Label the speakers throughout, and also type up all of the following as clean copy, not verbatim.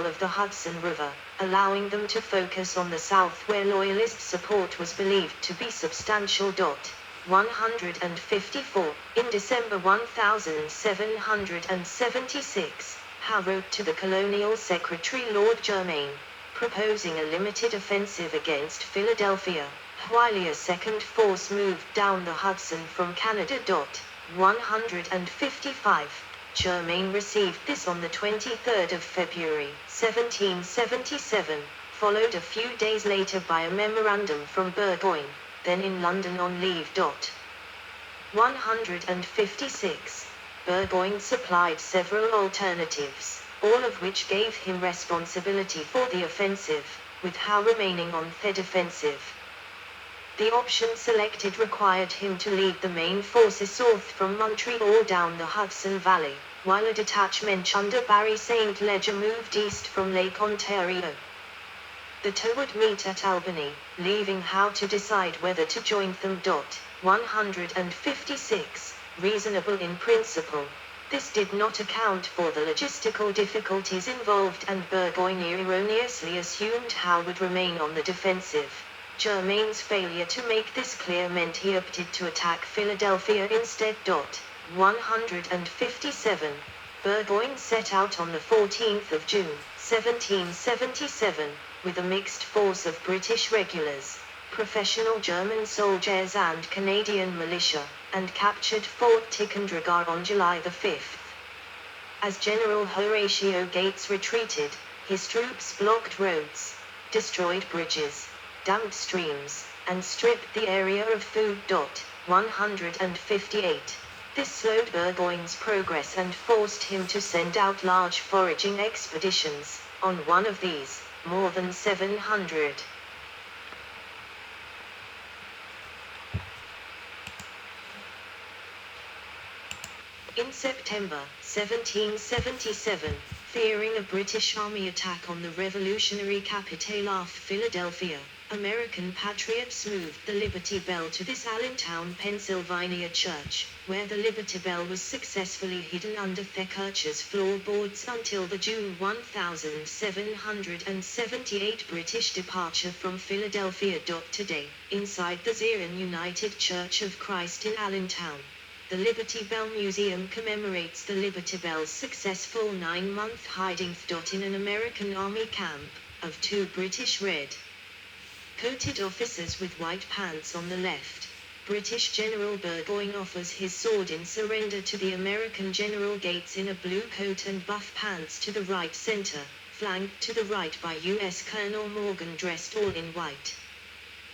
Speaker 1: of the Hudson River, allowing them to focus on the south where Loyalist support was believed to be substantial. 154. In December 1776, Howe wrote to the Colonial Secretary Lord Germain, proposing a limited offensive against Philadelphia, while a second force moved down the Hudson from Canada. 155. Germain received this on the 23rd of February, 1777, followed a few days later by a memorandum from Burgoyne, then in London on leave. 156. Burgoyne supplied several alternatives, all of which gave him responsibility for the offensive, with Howe remaining on the defensive. The option selected required him to lead the main forces south from Montreal down the Hudson Valley, while a detachment under Barry St. Leger moved east from Lake Ontario. The two would meet at Albany, leaving Howe to decide whether to join them. 156. Reasonable in principle. This did not account for the logistical difficulties involved, and Burgoyne erroneously assumed Howe would remain on the defensive. Germain's failure to make this clear meant he opted to attack Philadelphia instead. 157. Burgoyne set out on the 14th of June, 1777, with a mixed force of British regulars, professional German soldiers and Canadian militia, and captured Fort Ticonderoga on July 5. As General Horatio Gates retreated, his troops blocked roads, destroyed bridges, dammed streams, and stripped the area of food. 158. This slowed Burgoyne's progress and forced him to send out large foraging expeditions. On one of these, more than 700. In September 1777, fearing a British army attack on the revolutionary capital of Philadelphia, American patriots moved the Liberty Bell to this Allentown, Pennsylvania church, where the Liberty Bell was successfully hidden under the church's floorboards until the June 1778 British departure from Philadelphia. Today, inside the Zion United Church of Christ in Allentown, the Liberty Bell Museum commemorates the Liberty Bell's successful 9-month hiding in an American Army camp, of 2 British red-coated officers with white pants on the left. British General Burgoyne offers his sword in surrender to the American General Gates in a blue coat and buff pants to the right center, flanked to the right by U.S. Colonel Morgan dressed all in white.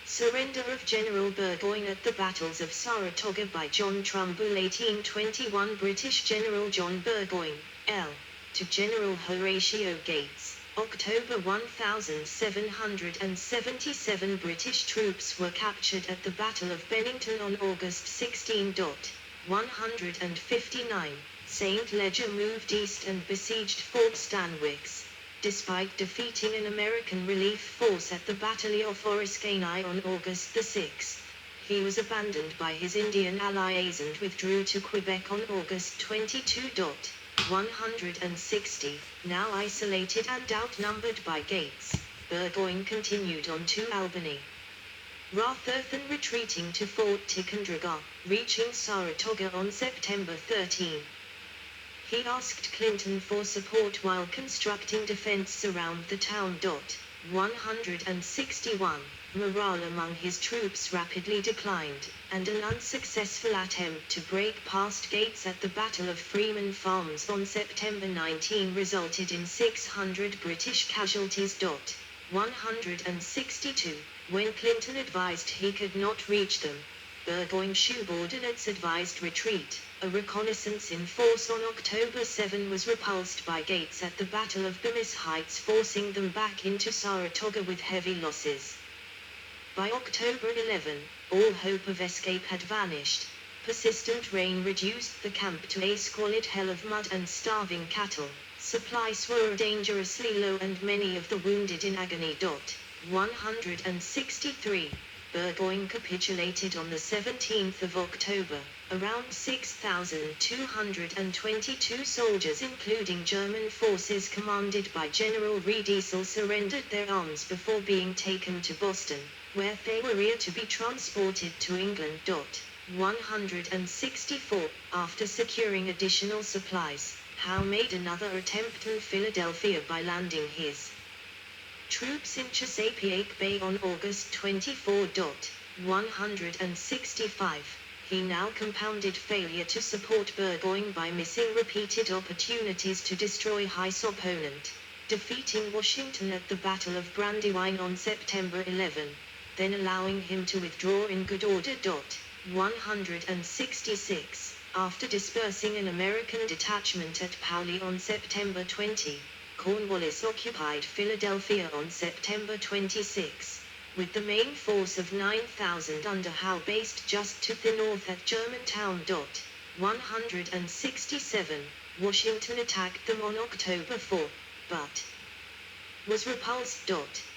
Speaker 1: Surrender of General Burgoyne at the Battles of Saratoga by John Trumbull. 1821 British General John Burgoyne, L. to General Horatio Gates. October 1777 British troops were captured at the Battle of Bennington on August 16. 159. St. Leger moved east and besieged Fort Stanwix. Despite defeating an American relief force at the Battle of Oriskany on August 6, he was abandoned by his Indian allies and withdrew to Quebec on August 22. 160. Now isolated and outnumbered by Gates, Burgoyne continued on to Albany, rather than retreating to Fort Ticonderoga, reaching Saratoga on September 13. He asked Clinton for support while constructing defense around the town. 161. Morale among his troops rapidly declined, and an unsuccessful attempt to break past Gates at the Battle of Freeman Farms on September 19 resulted in 600 British casualties. 162. When Clinton advised he could not reach them, Burgoyne's subordinates advised retreat. A reconnaissance in force on October 7 was repulsed by Gates at the Battle of Bemis Heights, forcing them back into Saratoga with heavy losses. By October 11, all hope of escape had vanished. Persistent rain reduced the camp to a squalid hell of mud and starving cattle. Supplies were dangerously low and many of the wounded in agony. 163. Burgoyne capitulated on the 17th of October, Around 6,222 soldiers including German forces commanded by General Riedisel surrendered their arms before being taken to Boston, where they were to be transported to England. 164. After securing additional supplies, Howe made another attempt through Philadelphia by landing his troops in Chesapeake Bay on August 24. 165. He now compounded failure to support Burgoyne by missing repeated opportunities to destroy his opponent, defeating Washington at the Battle of Brandywine on September 11, then allowing him to withdraw in good order. 166. After dispersing an American detachment at Paoli on September 20, Cornwallis occupied Philadelphia on September 26, with the main force of 9,000 under Howe based just to the north at Germantown. 167. Washington attacked them on October 4, but was repulsed.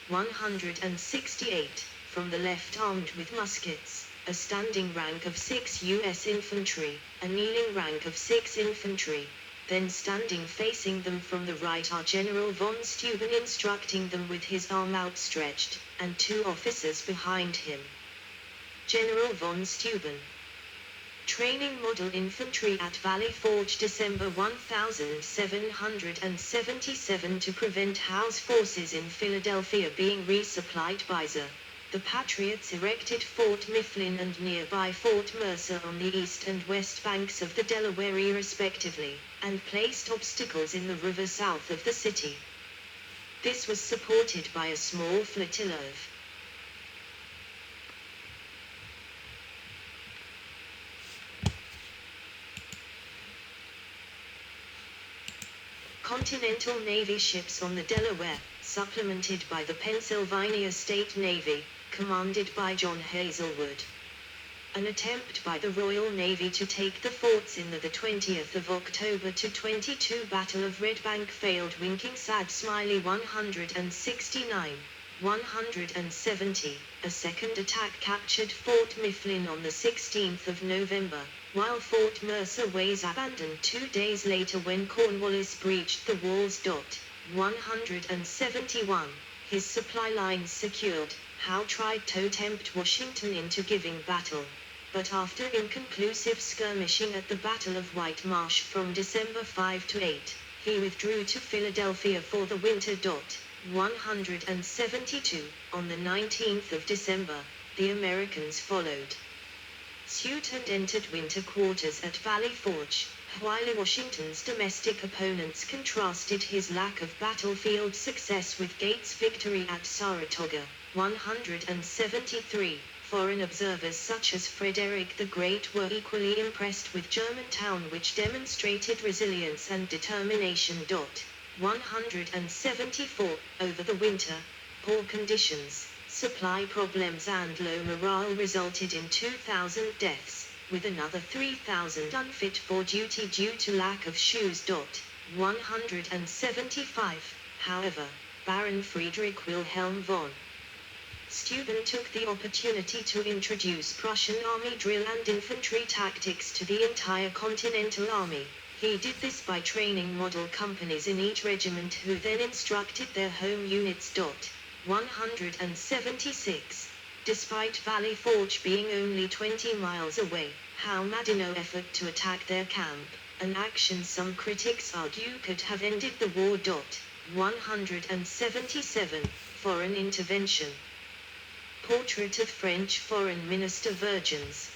Speaker 1: 168. From the left armed with muskets, a standing rank of 6 U.S. infantry, a kneeling rank of 6 infantry, then standing facing them from the right are General von Steuben instructing them with his arm outstretched, and 2 officers behind him. General von Steuben. Training Model Infantry at Valley Forge December 1777 to prevent Howe's forces in Philadelphia being resupplied by Z. The Patriots erected Fort Mifflin and nearby Fort Mercer on the east and west banks of the Delaware respectively, and placed obstacles in the river south of the city. This was supported by a small flotilla of Continental Navy ships on the Delaware, supplemented by the Pennsylvania State Navy, commanded by John Hazelwood. An attempt by the Royal Navy to take the forts in the 20th of October to 22 Battle of Red Bank failed. Winking sad smiley. 169. 170. A second attack captured Fort Mifflin on the 16th of November, while Fort Mercer was abandoned 2 days later when Cornwallis breached the walls. 171. His supply lines secured, Howe tried to tempt Washington into giving battle, but after inconclusive skirmishing at the Battle of White Marsh from December 5 to 8, he withdrew to Philadelphia for the winter. 172. On the 19th of December, the Americans followed suit and entered winter quarters at Valley Forge, while Washington's domestic opponents contrasted his lack of battlefield success with Gates' victory at Saratoga. 173. Foreign observers such as Frederick the Great were equally impressed with Germantown, which demonstrated resilience and determination. 174. Over the winter, poor conditions, supply problems and low morale resulted in 2,000 deaths, with another 3,000 unfit for duty due to lack of shoes. 175. However, Baron Friedrich Wilhelm von Steuben took the opportunity to introduce Prussian army drill and infantry tactics to the entire Continental Army. He did this by training model companies in each regiment who then instructed their home units. 176. Despite Valley Forge being only 20 miles away, Howe made no effort to attack their camp, an action some critics argue could have ended the war. 177. Foreign intervention. Portrait of French Foreign Minister Vergennes.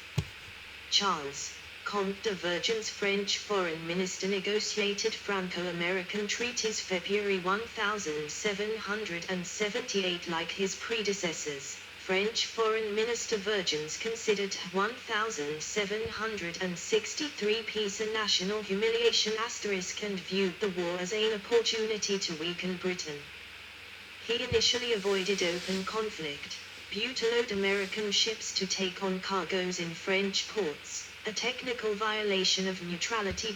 Speaker 1: Charles Comte de Vergennes, French Foreign Minister, negotiated Franco-American treaties February 1778. Like his predecessors, French Foreign Minister Vergennes considered 1763 peace a national humiliation and viewed the war as an opportunity to weaken Britain. He initially avoided open conflict, butylowed American ships to take on cargoes in French ports, a technical violation of neutrality.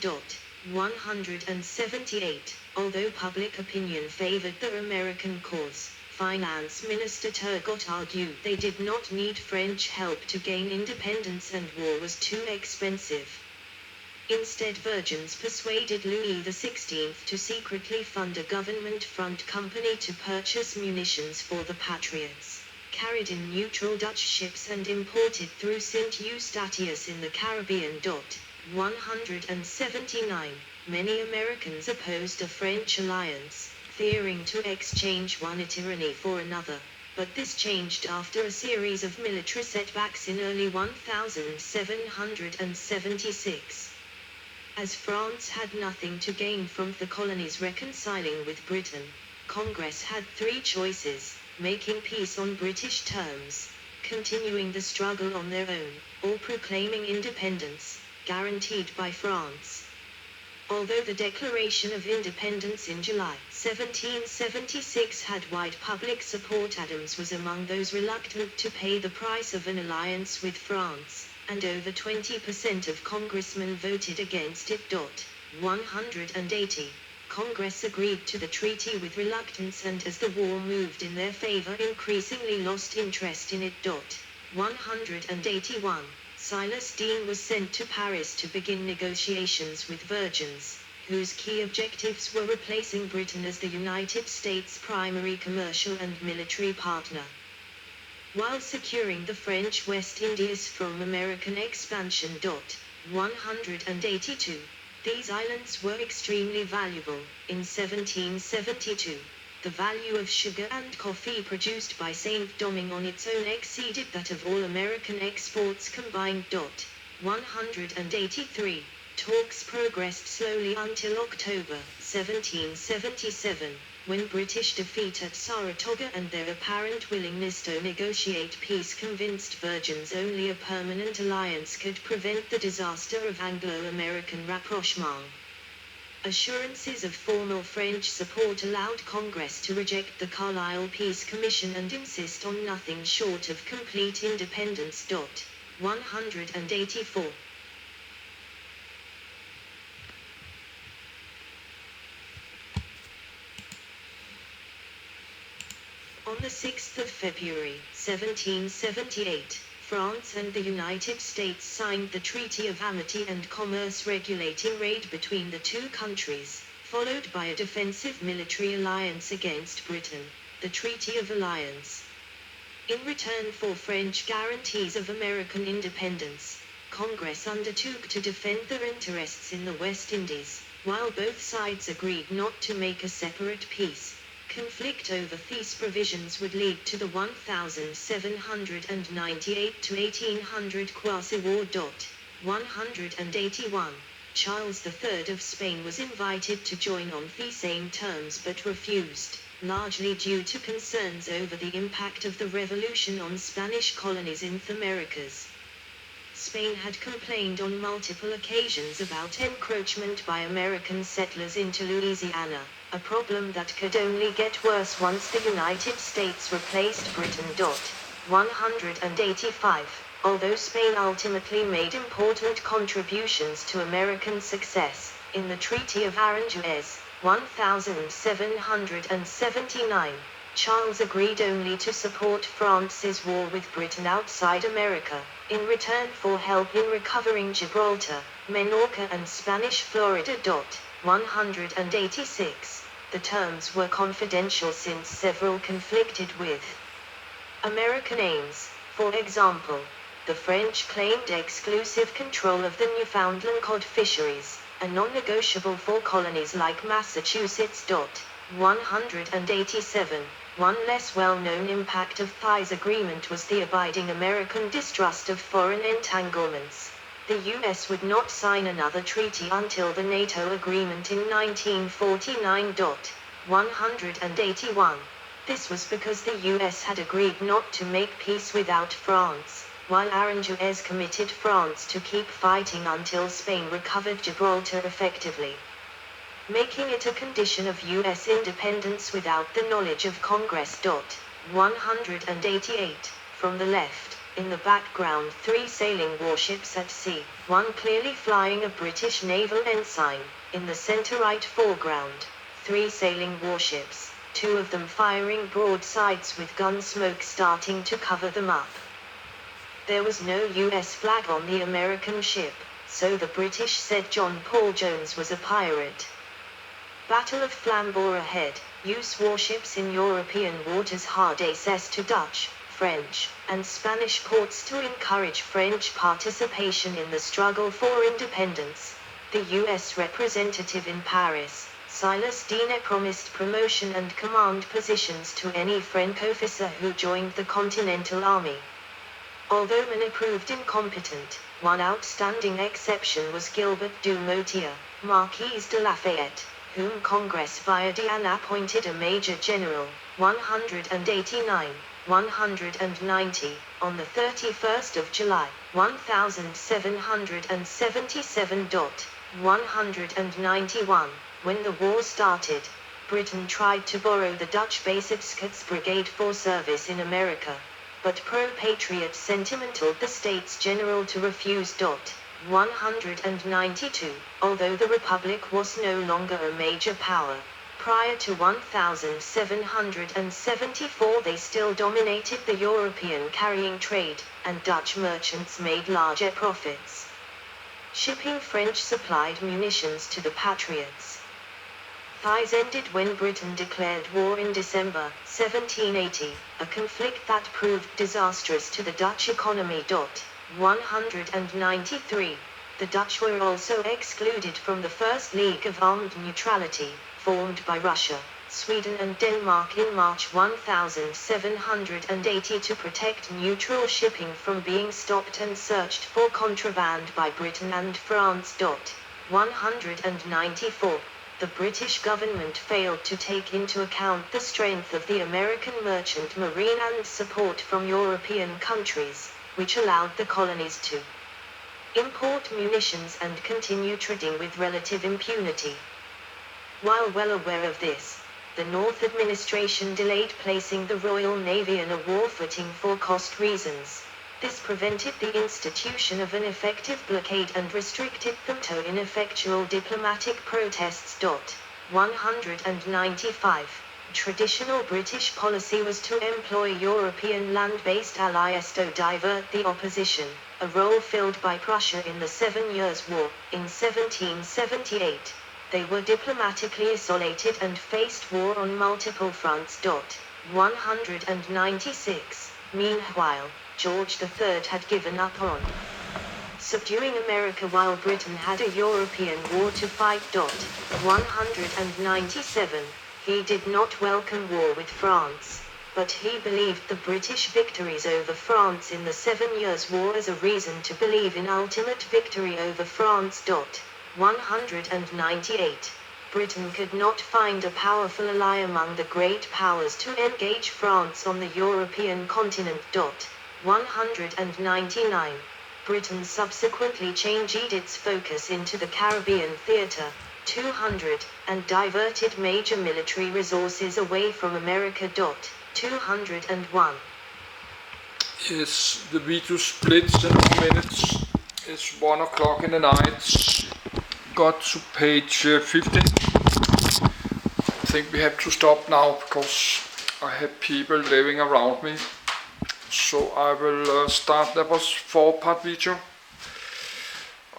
Speaker 1: 178. Although public opinion favored the American cause, Finance Minister Turgot argued they did not need French help to gain independence and war was too expensive. Instead, virgins persuaded Louis XVI to secretly fund a government front company to purchase munitions for the Patriots, carried in neutral Dutch ships and imported through St. Eustatius in the Caribbean. 179. Many Americans opposed a French alliance, fearing to exchange one tyranny for another, but this changed after a series of military setbacks in early 1776. As France had nothing to gain from the colonies reconciling with Britain, Congress had three choices: making peace on British terms, continuing the struggle on their own, or proclaiming independence, guaranteed by France. Although the Declaration of Independence in July 1776 had wide public support, Adams was among those reluctant to pay the price of an alliance with France, and over 20% of congressmen voted against it. 180. Congress agreed to the treaty with reluctance, and as the war moved in their favor, increasingly lost interest in it. 181. Silas Deane was sent to Paris to begin negotiations with virgins, whose key objectives were replacing Britain as the United States' primary commercial and military partner, while securing the French West Indies from American expansion. 182. These islands were extremely valuable. In 1772, the value of sugar and coffee produced by Saint-Domingue on its own exceeded that of all American exports combined. 183. Talks progressed slowly until October 1777, when British defeat at Saratoga and their apparent willingness to negotiate peace convinced virgins only a permanent alliance could prevent the disaster of Anglo-American rapprochement. Assurances of formal French support allowed Congress to reject the Carlisle Peace Commission and insist on nothing short of complete independence. 184. On the 6th of February, 1778, France and the United States signed the Treaty of Amity and Commerce regulating trade between the two countries, followed by a defensive military alliance against Britain, the Treaty of Alliance. In return for French guarantees of American independence, Congress undertook to defend their interests in the West Indies, while both sides agreed not to make a separate peace. Conflict over these provisions would lead to the 1798-1800 Quasi-War. 181. Charles III of Spain was invited to join on the same terms but refused, largely due to concerns over the impact of the revolution on Spanish colonies in the Americas. Spain had complained on multiple occasions about encroachment by American settlers into Louisiana, a problem that could only get worse once the United States replaced Britain. 185. Although Spain ultimately made important contributions to American success, in the Treaty of Aranjuez, 1779, Charles agreed only to support France's war with Britain outside America, in return for help in recovering Gibraltar, Menorca and Spanish Florida. 186. The terms were confidential since several conflicted with American aims. For example, the French claimed exclusive control of the Newfoundland cod fisheries, a non-negotiable for colonies like Massachusetts. 187. One less well-known impact of Thie's agreement was the abiding American distrust of foreign entanglements. The U.S. would not sign another treaty until the NATO agreement in 1949. 181. This was because the U.S. had agreed not to make peace without France, while Aranjuez committed France to keep fighting until Spain recovered Gibraltar effectively, making it a condition of U.S. independence without the knowledge of Congress. 188. From the left, in the background, three sailing warships at sea, one clearly flying a British naval ensign. In the center right foreground, three sailing warships, two of them firing broadsides with gun smoke starting to cover them up. There was no US flag on the American ship, so the British said John Paul Jones was a pirate. Battle of Flambeau ahead, use warships in European waters hard access to Dutch, French, and Spanish ports to encourage French participation in the struggle for independence. The US representative in Paris, Silas Dine, promised promotion and command positions to any French officer who joined the Continental Army. Although many proved incompetent, one outstanding exception was Gilbert du Motier, Marquis de Lafayette, whom Congress via Diane appointed a Major General, 189-190, on the 31st of July, 1777. 191, when the war started, Britain tried to borrow the Dutch Basicscats Brigade for service in America, but pro-patriot sentiment told the States General to refuse. 192, although the Republic was no longer a major power. Prior to 1774 they still dominated the European carrying trade, and Dutch merchants made larger profits. Shipping French supplied munitions to the Patriots. Thighs ended when Britain declared war in December 1780, a conflict that proved disastrous to the Dutch economy. 193. The Dutch were also excluded from the First League of Armed Neutrality, formed by Russia, Sweden and Denmark in March 1780 to protect neutral shipping from being stopped and searched for contraband by Britain and France. 194. The British government failed to take into account the strength of the American merchant marine and support from European countries, which allowed the colonies to import munitions and continue trading with relative impunity. While well aware of this, the North administration delayed placing the Royal Navy in a war footing for cost reasons. This prevented the institution of an effective blockade and restricted them to ineffectual diplomatic protests. 195. Traditional British policy was to employ European land-based allies to divert the opposition, a role filled by Prussia in the 7 Years' War. In 1778, they were diplomatically isolated and faced war on multiple fronts. 196. Meanwhile, George III had given up on subduing America while Britain had a European war to fight. 197. He did not welcome war with France, but he believed the British victories over France in the 7 Years' War as a reason to believe in ultimate victory over France. 198. Britain could not find a powerful ally among the great powers to engage France on the European continent. 199. Britain subsequently changed its focus into the Caribbean theater. 200, and diverted major military resources away from America. 201.
Speaker 2: Yes, the video splits in a few minutes. It's 1 o'clock in the night. Got to page 50. I think we have to stop now because I have people living around me. So I will start. That was 4-part video.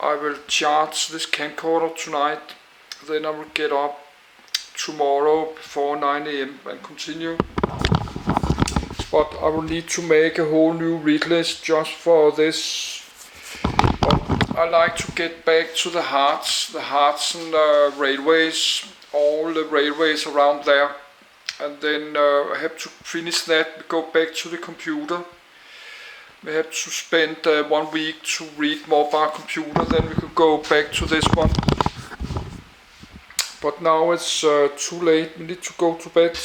Speaker 2: I will charge this camcorder tonight. Then I will get up tomorrow before 9 AM and continue. But I will need to make a whole new read list just for this. But I like to get back to the Harz and railways, all the railways around there. And then I have to finish that, go back to the computer. We have to spend 1 week to read more about computer, then we could go back to this one. But now it's too late, we need to go to bed.